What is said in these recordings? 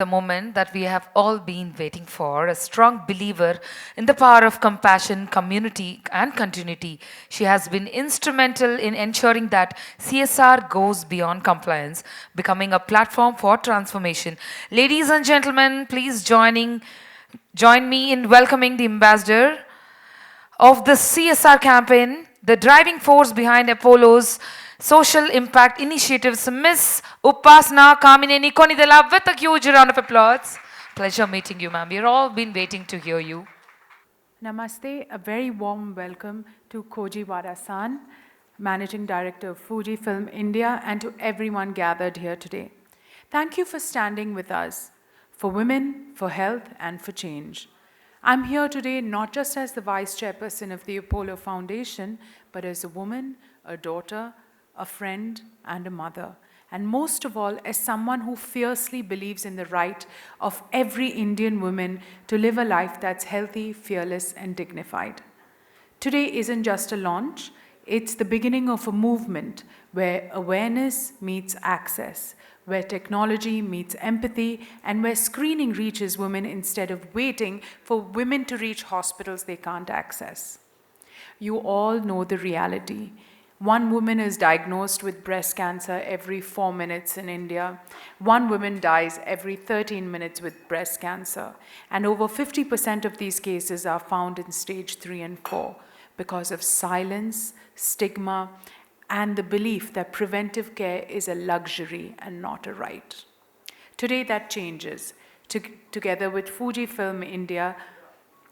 The moment that we have all been waiting for, a strong believer in the power of compassion, community, and continuity. She has been instrumental in ensuring that CSR goes beyond compliance, becoming a platform for transformation. Ladies and gentlemen, please join me in welcoming the ambassador of the CSR campaign, the driving force behind Apollo's social impact initiatives, Miss Upasana Konidela, with a huge round of applause. Pleasure meeting you, ma'am. We've all been waiting to hear you. Namaste, a very warm welcome to Koji Wada-san, Managing Director of Fujifilm India, and to everyone gathered here today. Thank you for standing with us, for women, for health, and for change. I'm here today not just as the Vice Chairperson of the Apollo Foundation, but as a woman, a daughter, a friend, and a mother. And most of all, as someone who fiercely believes in the right of every Indian woman to live a life that's healthy, fearless, and dignified. Today isn't just a launch, it's the beginning of a movement where awareness meets access, where technology meets empathy, and where screening reaches women instead of waiting for women to reach hospitals they can't access. You all know the reality. One woman is diagnosed with breast cancer every 4 minutes in India. One woman dies every 13 minutes with breast cancer. And over 50% of these cases are found in stage 3 and 4 because of silence, stigma, and the belief that preventive care is a luxury and not a right. Today that changes. Together with Fujifilm India,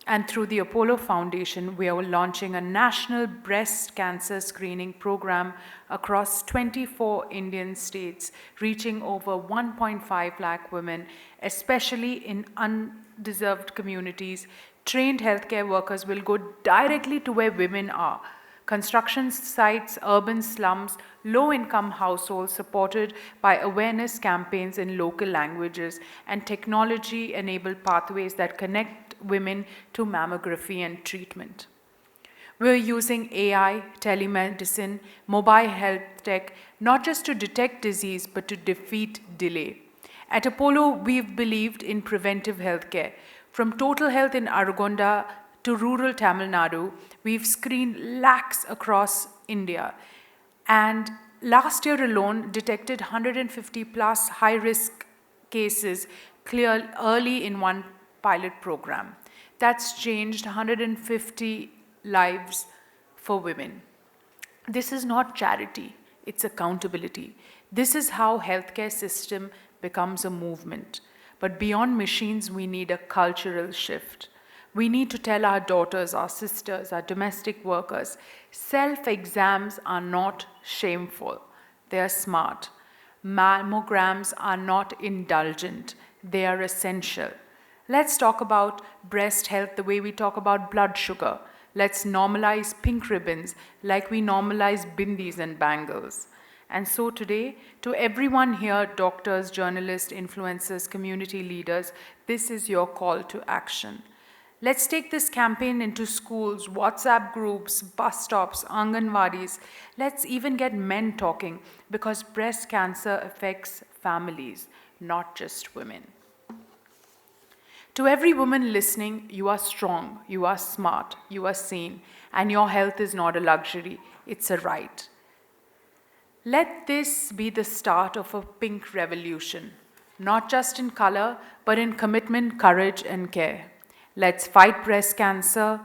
and through the Apollo Foundation, we are launching a national breast cancer screening program across 24 Indian states, reaching over 1.5 lakh women, especially in undeserved communities. Trained healthcare workers will go directly to where women are. Construction sites, urban slums, low-income households supported by awareness campaigns in local languages and technology-enabled pathways that connect women to mammography and treatment. We're using AI, telemedicine, mobile health tech, not just to detect disease, but to defeat delay. At Apollo, we've believed in preventive healthcare. From Total Health in Aragonda to rural Tamil Nadu, we've screened lakhs across India. And last year alone, detected 150 plus high-risk cases clear early in one pilot program. That's changed 150 lives for women. This is not charity, it's accountability. This is how healthcare system becomes a movement. But beyond machines, we need a cultural shift. We need to tell our daughters, our sisters, our domestic workers, self-exams are not shameful, they are smart. Mammograms are not indulgent, they are essential. Let's talk about breast health the way we talk about blood sugar. Let's normalize pink ribbons like we normalize bindis and bangles. And so today, to everyone here, doctors, journalists, influencers, community leaders, this is your call to action. Let's take this campaign into schools, WhatsApp groups, bus stops, Anganwadis. Let's even get men talking because breast cancer affects families, not just women. To every woman listening, you are strong, you are smart, you are seen, and your health is not a luxury, it's a right. Let this be the start of a pink revolution, not just in color, but in commitment, courage, and care. Let's fight breast cancer,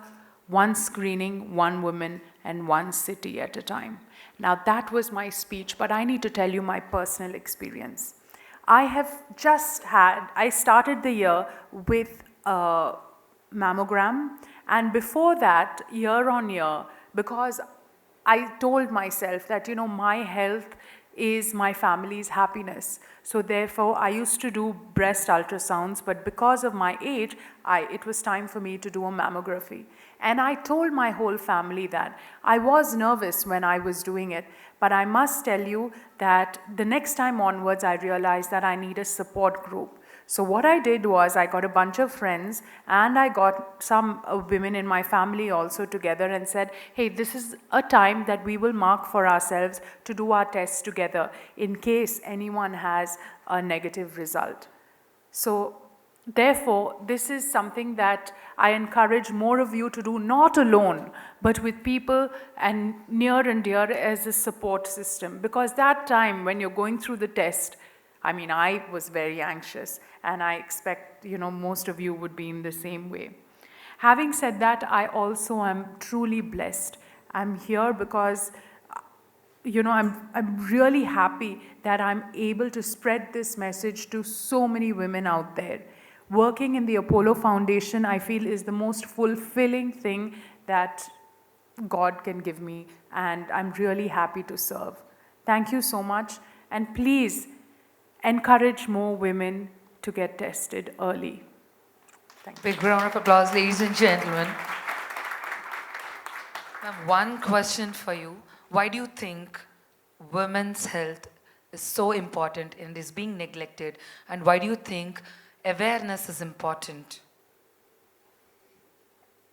one screening, one woman, and one city at a time. Now that was my speech, but I need to tell you my personal experience. I started the year with a mammogram, and before that, year on year, because I told myself that, my health is my family's happiness. So therefore, I used to do breast ultrasounds, but because of my age, it was time for me to do a mammography. And I told my whole family that. I was nervous when I was doing it, but I must tell you that the next time onwards, I realized that I need a support group. So what I did was I got a bunch of friends and I got some women in my family also together and said, hey, this is a time that we will mark for ourselves to do our tests together in case anyone has a negative result. So, therefore, this is something that I encourage more of you to do, not alone, but with people and near and dear as a support system. Because that time when you're going through the test, I mean, I was very anxious, and I expect, most of you would be in the same way. Having said that, I also am truly blessed. I'm here because I'm really happy that I'm able to spread this message to so many women out there. Working in the Apollo Foundation, I feel, is the most fulfilling thing that God can give me, and I'm really happy to serve. Thank you so much, and please encourage more women to get tested early. Thank you. Big round of applause, ladies and gentlemen. Ma'am, one question for you. Why do you think women's health is so important and is being neglected? And why do you think awareness is important?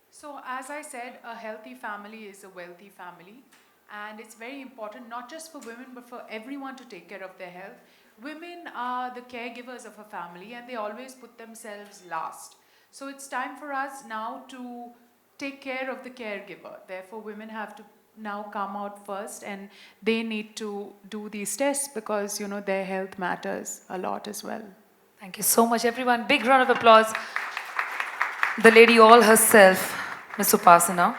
So, as I said, a healthy family is a wealthy family. And it's very important, not just for women, but for everyone to take care of their health. Women are the caregivers of a family, and they always put themselves last. So, it's time for us now to take care of the caregiver. Therefore, women have to now come out first, and they need to do these tests because, their health matters a lot as well. Thank you so much, everyone. Big round of applause. The lady all herself, Miss Upasana.